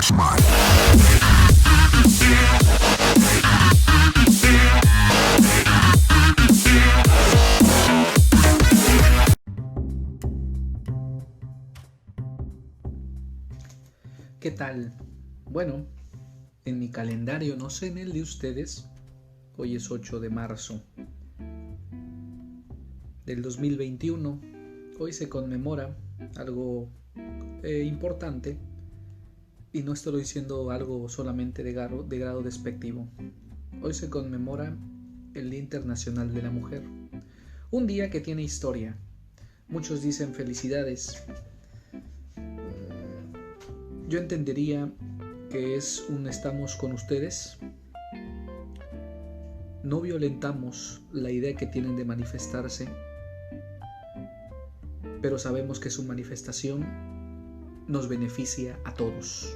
Flashman. ¿Qué tal? Bueno, en mi calendario, no sé en el de ustedes, hoy es 8 de marzo del 2021. Hoy se conmemora algo importante, y no estoy diciendo algo solamente de grado despectivo. Hoy se conmemora el Día Internacional de la Mujer, un día que tiene historia. Muchos dicen felicidades. Yo entendería que es un estamos con ustedes. No violentamos la idea que tienen de manifestarse, pero sabemos que su manifestación nos beneficia a todos.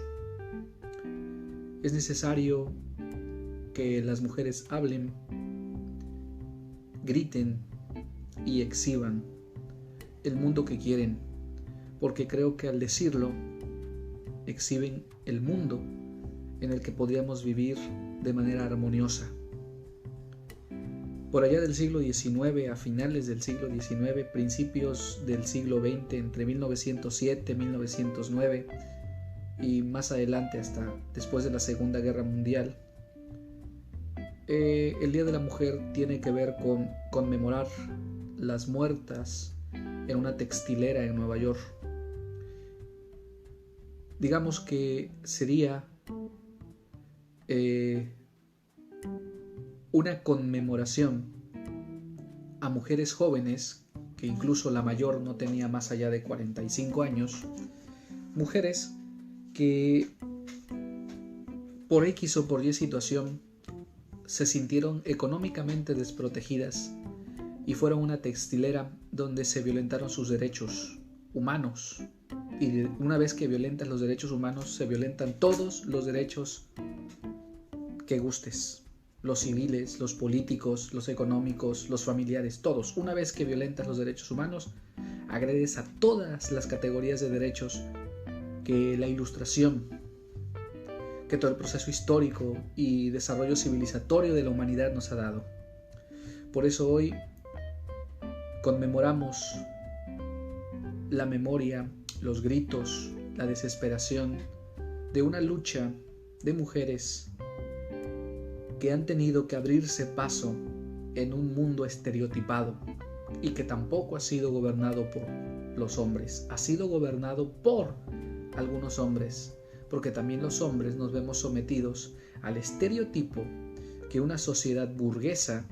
Es necesario que las mujeres hablen, griten y exhiban el mundo que quieren, porque creo que al decirlo, exhiben el mundo en el que podríamos vivir de manera armoniosa. Por allá del siglo XIX, a finales del siglo XIX, principios del siglo XX, entre 1907 y 1909, y más adelante hasta después de la Segunda Guerra Mundial, el Día de la Mujer tiene que ver con conmemorar las muertas en una textilera en Nueva York. Digamos que sería una conmemoración a mujeres jóvenes, que incluso la mayor no tenía más allá de 45 años, mujeres que por X o por Y situación se sintieron económicamente desprotegidas y fueron a una textilera donde se violentaron sus derechos humanos. Y una vez que violentas los derechos humanos, se violentan todos los derechos que gustes. Los civiles, los políticos, los económicos, los familiares, todos. Una vez que violentas los derechos humanos, agredes a todas las categorías de derechos que la Ilustración, que todo el proceso histórico y desarrollo civilizatorio de la humanidad nos ha dado. Por eso hoy conmemoramos la memoria, los gritos, la desesperación de una lucha de mujeres que han tenido que abrirse paso en un mundo estereotipado y que tampoco ha sido gobernado por los hombres, ha sido gobernado por algunos hombres, porque también los hombres nos vemos sometidos al estereotipo que una sociedad burguesa,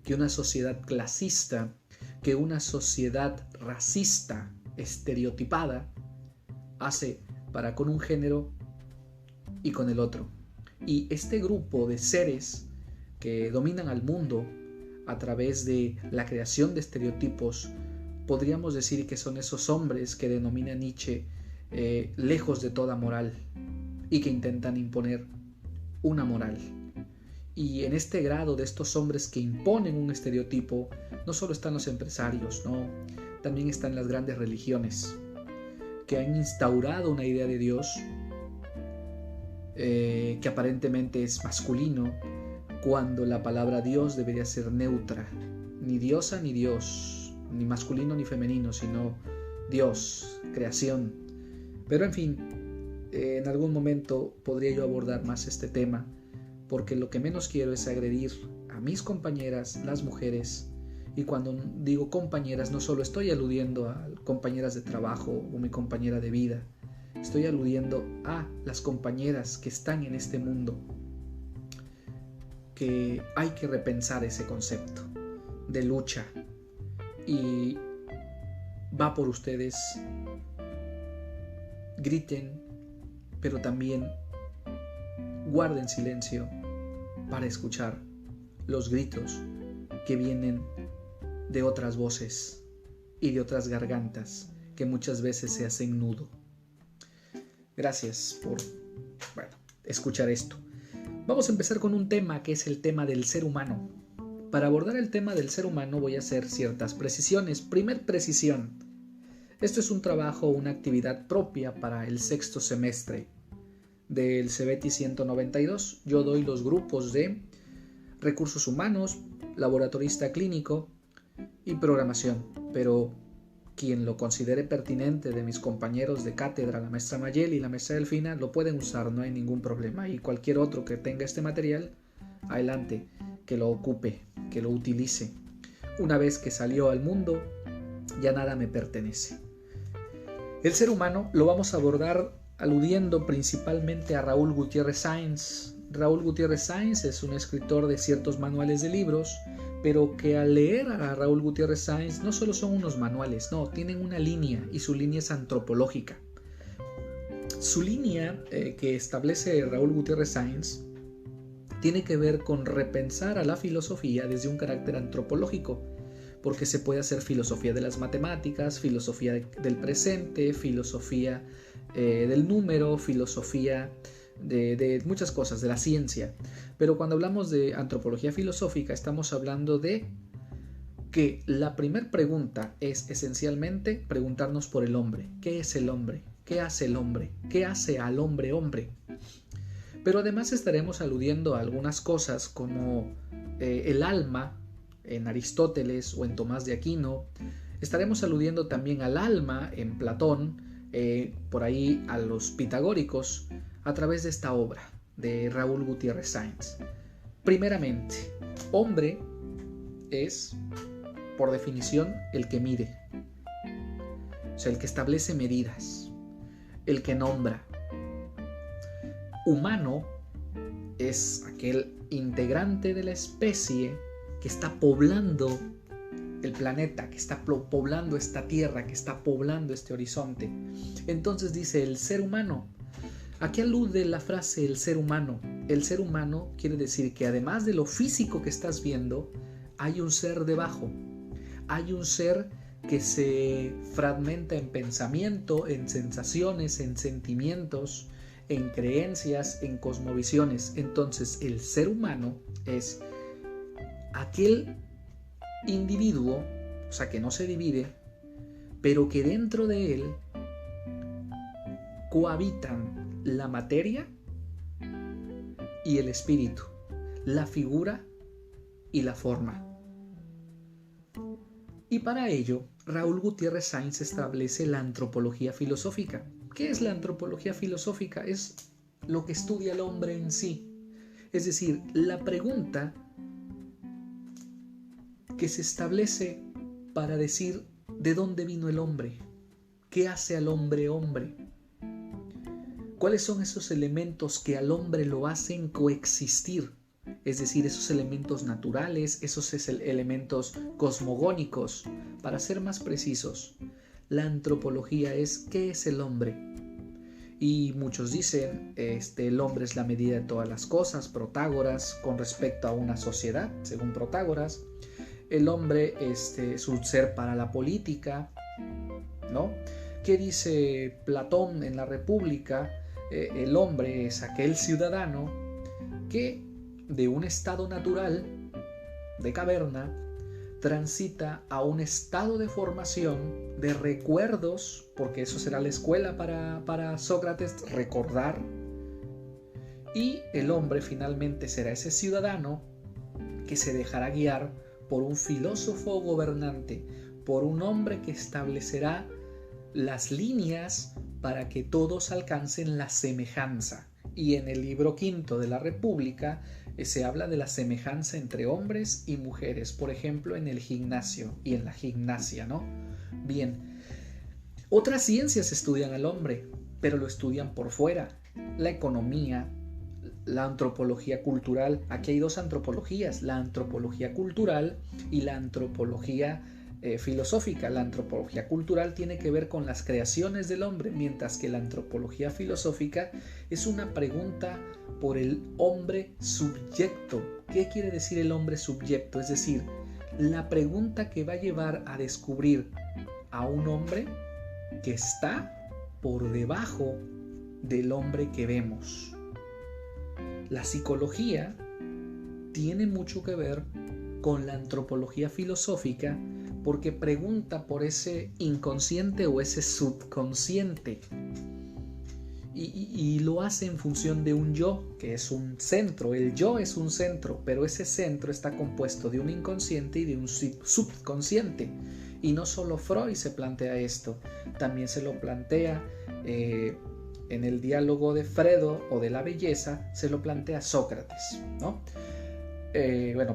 que una sociedad clasista, que una sociedad racista estereotipada hace para con un género y con el otro. Y este grupo de seres que dominan al mundo a través de la creación de estereotipos, podríamos decir que son esos hombres que denomina Nietzsche lejos de toda moral y que intentan imponer una moral. Y en este grado de estos hombres que imponen un estereotipo, no solo están los empresarios, no, también están las grandes religiones que han instaurado una idea de Dios que aparentemente es masculino, cuando la palabra Dios debería ser neutra, ni diosa ni Dios, ni masculino ni femenino, sino Dios, creación. Pero en fin, en algún momento podría yo abordar más este tema, porque lo que menos quiero es agredir a mis compañeras, las mujeres. Y cuando digo compañeras, no solo estoy aludiendo a compañeras de trabajo o mi compañera de vida, estoy aludiendo a las compañeras que están en este mundo, que hay que repensar ese concepto de lucha. Y va por ustedes. Griten, pero también guarden silencio para escuchar los gritos que vienen de otras voces y de otras gargantas que muchas veces se hacen nudo. Gracias por escuchar esto. Vamos a empezar con un tema que es el tema del ser humano. Para abordar el tema del ser humano voy a hacer ciertas precisiones. Primer precisión: esto es un trabajo, una actividad propia para el sexto semestre del CBETI 192. Yo doy los grupos de recursos humanos, laboratorista clínico y programación, pero quien lo considere pertinente de mis compañeros de cátedra, la maestra Mayel y la maestra Delfina, lo pueden usar, no hay ningún problema. Y cualquier otro que tenga este material, adelante, que lo ocupe, que lo utilice. Una vez que salió al mundo, ya nada me pertenece. El ser humano lo vamos a abordar aludiendo principalmente a Raúl Gutiérrez Sáenz. Raúl Gutiérrez Sáenz es un escritor de ciertos manuales de libros, pero que al leer a Raúl Gutiérrez Sáenz no solo son unos manuales, no, tienen una línea y su línea es antropológica. Su línea que establece Raúl Gutiérrez Sáenz tiene que ver con repensar a la filosofía desde un carácter antropológico, porque se puede hacer filosofía de las matemáticas, filosofía del presente, filosofía del número, filosofía de muchas cosas, de la ciencia. Pero cuando hablamos de antropología filosófica estamos hablando de que la primera pregunta es esencialmente preguntarnos por el hombre. ¿Qué es el hombre? ¿Qué hace el hombre? ¿Qué hace al hombre hombre? Pero además estaremos aludiendo a algunas cosas como el alma en Aristóteles o en Tomás de Aquino. Estaremos aludiendo también al alma en Platón, por ahí a los pitagóricos, a través de esta obra de Raúl Gutiérrez Sáenz. Primeramente, hombre es, por definición, el que mide, o sea, el que establece medidas, el que nombra. Humano es aquel integrante de la especie que está poblando el planeta, que está poblando esta tierra, que está poblando este horizonte. Entonces dice el ser humano. ¿A qué alude la frase el ser humano? El ser humano quiere decir que además de lo físico que estás viendo, hay un ser debajo. Hay un ser que se fragmenta en pensamiento, en sensaciones, en sentimientos, en creencias, en cosmovisiones. Entonces el ser humano es aquel individuo, o sea, que no se divide, pero que dentro de él cohabitan la materia y el espíritu, la figura y la forma. Y para ello, Raúl Gutiérrez Sáenz establece la antropología filosófica. ¿Qué es la antropología filosófica? Es lo que estudia el hombre en sí. Es decir, la pregunta que se establece para decir de dónde vino el hombre, qué hace al hombre hombre, cuáles son esos elementos que al hombre lo hacen coexistir, es decir, esos elementos naturales, esos elementos cosmogónicos. Para ser más precisos, la antropología es ¿qué es el hombre? Y muchos dicen, el hombre es la medida de todas las cosas, Protágoras, con respecto a una sociedad, según Protágoras. El hombre es un ser para la política, ¿no? ¿Qué dice Platón en la República? El hombre es aquel ciudadano que de un estado natural, de caverna, transita a un estado de formación, de recuerdos, porque eso será la escuela para Sócrates, recordar. Y el hombre finalmente será ese ciudadano que se dejará guiar por un filósofo gobernante, por un hombre que establecerá las líneas para que todos alcancen la semejanza. Y en el libro quinto de la República se habla de la semejanza entre hombres y mujeres, por ejemplo, en el gimnasio y en la gimnasia, ¿no? Bien, otras ciencias estudian al hombre, pero lo estudian por fuera. La economía, la antropología cultural. Aquí hay dos antropologías, la antropología cultural y la antropología filosófica. La antropología cultural tiene que ver con las creaciones del hombre, mientras que la antropología filosófica es una pregunta por el hombre subyecto. ¿Qué quiere decir el hombre subyecto? Es decir, la pregunta que va a llevar a descubrir a un hombre que está por debajo del hombre que vemos. La psicología tiene mucho que ver con la antropología filosófica porque pregunta por ese inconsciente o ese subconsciente. y lo hace en función de un yo, que es un centro. El yo es un centro, pero ese centro está compuesto de un inconsciente y de un subconsciente. Y no solo Freud se plantea esto, también se lo plantea en el diálogo de Fredo o de la belleza, se lo plantea Sócrates, ¿no?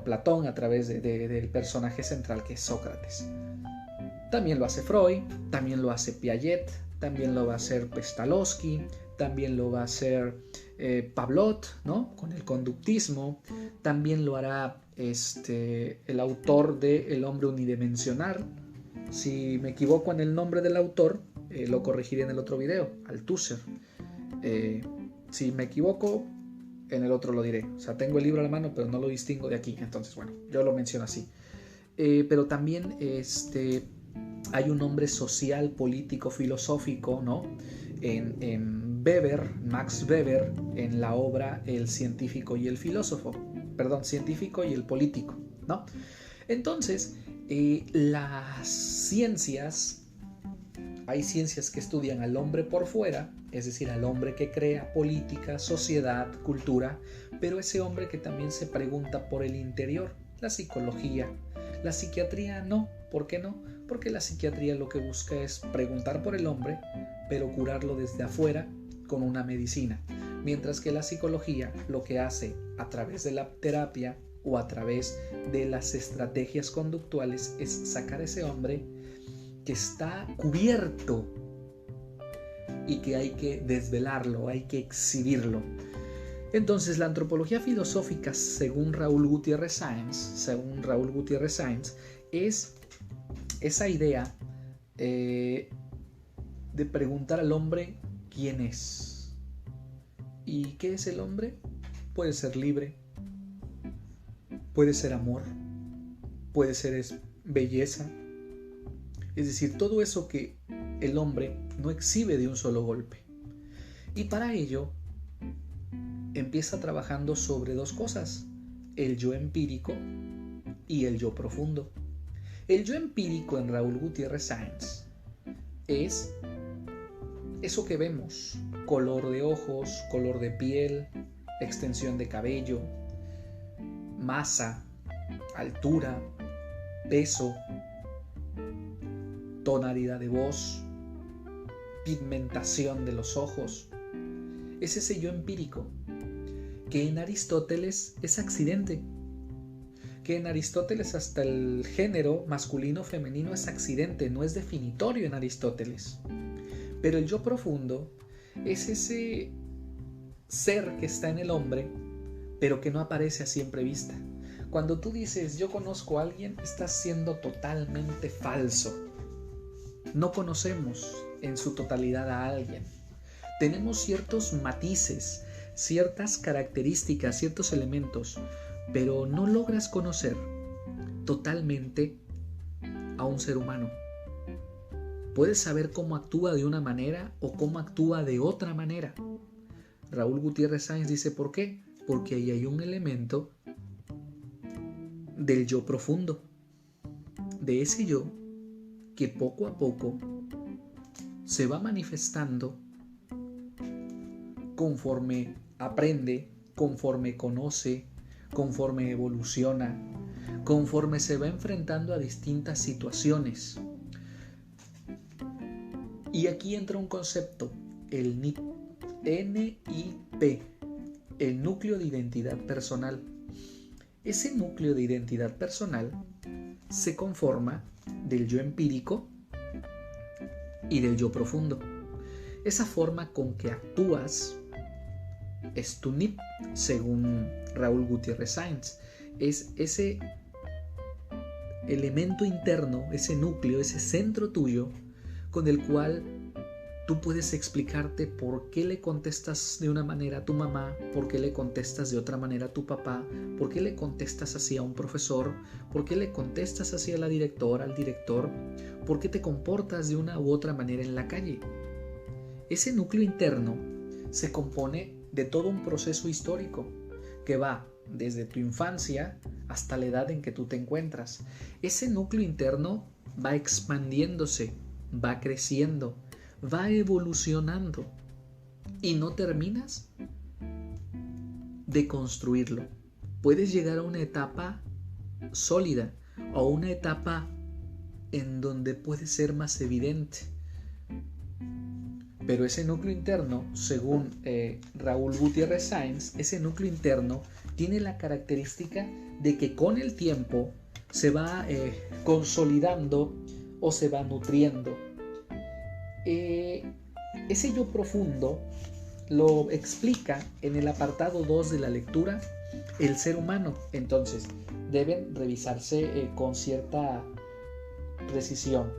Platón a través del personaje central que es Sócrates. También lo hace Freud, también lo hace Piaget, también lo va a hacer Pestalozzi, también lo va a hacer Pavlov, ¿no? Con el conductismo, también lo hará el autor de El hombre unidimensional. Si me equivoco en el nombre del autor, lo corregiré en el otro video, Althusser. Si me equivoco, en el otro lo diré. O sea, tengo el libro a la mano, pero no lo distingo de aquí. Entonces, bueno, yo lo menciono así. Pero también hay un hombre social, político, filosófico, ¿no? En Weber, Max Weber, en la obra El científico y el filósofo. Perdón, científico y el político, ¿no? Entonces, las ciencias, hay ciencias que estudian al hombre por fuera, es decir, al hombre que crea política, sociedad, cultura, pero ese hombre que también se pregunta por el interior, la psicología. La psiquiatría no. ¿Por qué no? Porque la psiquiatría lo que busca es preguntar por el hombre, pero curarlo desde afuera con una medicina. Mientras que la psicología lo que hace a través de la terapia o a través de las estrategias conductuales es sacar a ese hombre que está cubierto y que hay que desvelarlo, hay que exhibirlo. Entonces, la antropología filosófica, según Raúl Gutiérrez Sáenz, es esa idea de preguntar al hombre quién es. ¿Y qué es el hombre? Puede ser libre, puede ser amor, puede ser belleza. Es decir, todo eso que el hombre no exhibe de un solo golpe. Y para ello empieza trabajando sobre dos cosas: el yo empírico y el yo profundo. El yo empírico en Raúl Gutiérrez Sáenz es eso que vemos: color de ojos, color de piel, extensión de cabello, masa, altura, peso, tonalidad de voz, pigmentación de los ojos. Es ese yo empírico que en Aristóteles es accidente, que en Aristóteles hasta el género masculino femenino es accidente, no es definitorio en Aristóteles. Pero el yo profundo es ese ser que está en el hombre, pero que no aparece a simple vista. Cuando tú dices yo conozco a alguien, estás siendo totalmente falso. No conocemos en su totalidad a alguien. Tenemos ciertos matices, ciertas características, ciertos elementos, pero no logras conocer totalmente a un ser humano. Puedes saber cómo actúa de una manera o cómo actúa de otra manera. Raúl Gutiérrez Sáenz dice ¿por qué? Porque ahí hay un elemento del yo profundo, de ese yo que poco a poco se va manifestando conforme aprende, conforme conoce, conforme evoluciona, conforme se va enfrentando a distintas situaciones. Y aquí entra un concepto, el NIP, el núcleo de identidad personal. Ese núcleo de identidad personal se conforma del yo empírico y del yo profundo. Esa forma con que actúas es tu NIP, según Raúl Gutiérrez Sáenz. Es ese elemento interno, ese núcleo, ese centro tuyo con el cual tú puedes explicarte por qué le contestas de una manera a tu mamá, por qué le contestas de otra manera a tu papá, por qué le contestas así a un profesor, por qué le contestas así a la directora, al director, por qué te comportas de una u otra manera en la calle. Ese núcleo interno se compone de todo un proceso histórico que va desde tu infancia hasta la edad en que tú te encuentras. Ese núcleo interno va expandiéndose, va creciendo, va evolucionando. y no terminas de construirlo. Puedes llegar a una etapa sólida o una etapa en donde puede ser más evidente. Pero ese núcleo interno, según Raúl Gutiérrez Sáenz, ese núcleo interno tiene la característica de que con el tiempo se va consolidando o se va nutriendo. Ese yo profundo lo explica en el apartado 2 de la lectura el ser humano. Entonces deben revisarse con cierta precisión.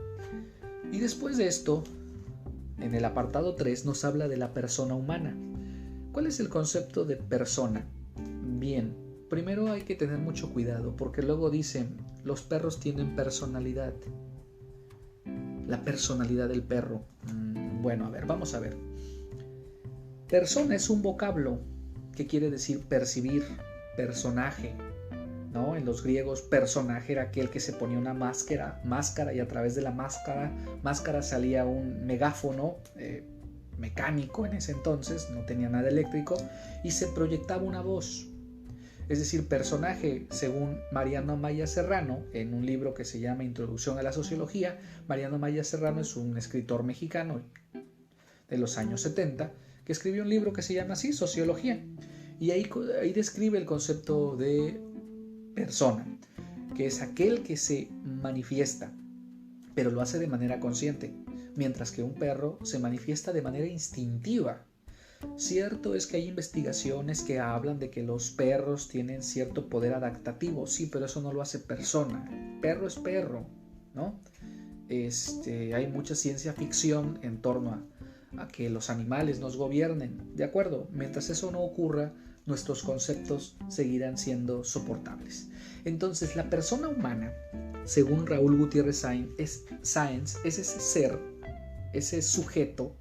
Y después de esto, en el apartado 3 nos habla de la persona humana. ¿Cuál es el concepto de persona? Bien, primero hay que tener mucho cuidado porque luego dicen, los perros tienen personalidad. La personalidad del perro. Bueno, a ver, vamos a ver. Persona es un vocablo que quiere decir percibir, personaje, ¿no? En los griegos, personaje era aquel que se ponía una máscara y a través de la máscara salía un megáfono mecánico en ese entonces, no tenía nada eléctrico, y se proyectaba una voz. Es decir, personaje, según Mariano Maya Serrano, en un libro que se llama Introducción a la Sociología. Mariano Maya Serrano es un escritor mexicano de los años 70, que escribió un libro que se llama así, Sociología, y ahí describe el concepto de persona, que es aquel que se manifiesta, pero lo hace de manera consciente, mientras que un perro se manifiesta de manera instintiva. Cierto es que hay investigaciones que hablan de que los perros tienen cierto poder adaptativo, sí, pero eso no lo hace persona. Perro es perro, ¿no? Hay mucha ciencia ficción en torno a que los animales nos gobiernen, ¿de acuerdo? Mientras eso no ocurra, nuestros conceptos seguirán siendo soportables. Entonces, la persona humana, según Raúl Gutiérrez Sáenz, es ese ser, ese sujeto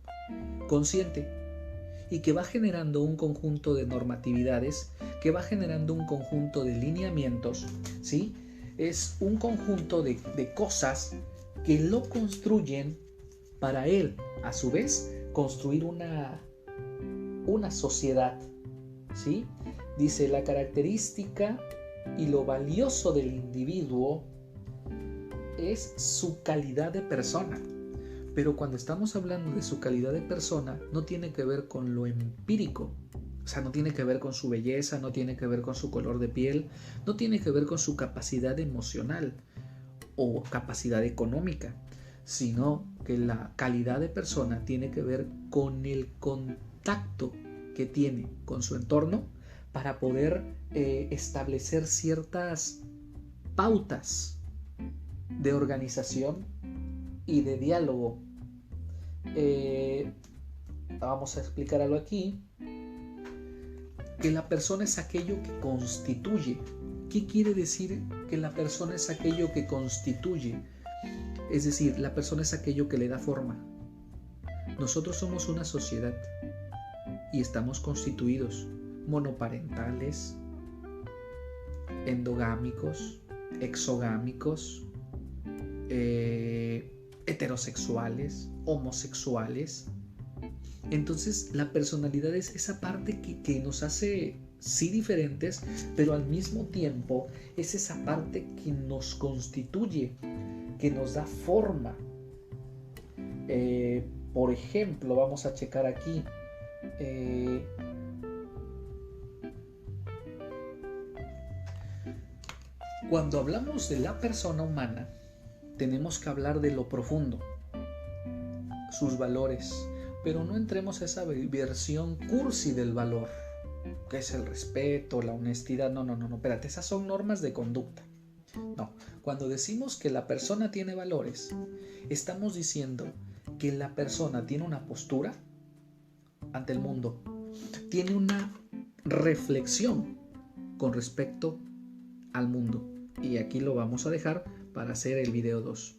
consciente y que va generando un conjunto de normatividades, que va generando un conjunto de lineamientos, ¿sí? Es un conjunto de cosas que lo construyen para él, a su vez, construir una sociedad, ¿sí? Dice, la característica y lo valioso del individuo es su calidad de persona. Pero cuando estamos hablando de su calidad de persona, no tiene que ver con lo empírico. O sea, no tiene que ver con su belleza, no tiene que ver con su color de piel, no tiene que ver con su capacidad emocional o capacidad económica, sino que la calidad de persona tiene que ver con el contacto que tiene con su entorno para poder establecer ciertas pautas de organización y de diálogo. Vamos a explicarlo aquí, que la persona es aquello que constituye. ¿Qué quiere decir que la persona es aquello que constituye? Es decir, la persona es aquello que le da forma. Nosotros somos una sociedad y estamos constituidos monoparentales, endogámicos, exogámicos, heterosexuales, homosexuales. Entonces la personalidad es esa parte que nos hace sí diferentes, pero al mismo tiempo es esa parte que nos constituye, que nos da forma. Por ejemplo, vamos a checar aquí. Cuando hablamos de la persona humana, tenemos que hablar de lo profundo, sus valores, pero no entremos a esa versión cursi del valor, que es el respeto, la honestidad. No, espérate, esas son normas de conducta. No, cuando decimos que la persona tiene valores, estamos diciendo que la persona tiene una postura ante el mundo, tiene una reflexión con respecto al mundo. Y aquí lo vamos a dejar para hacer el video 2.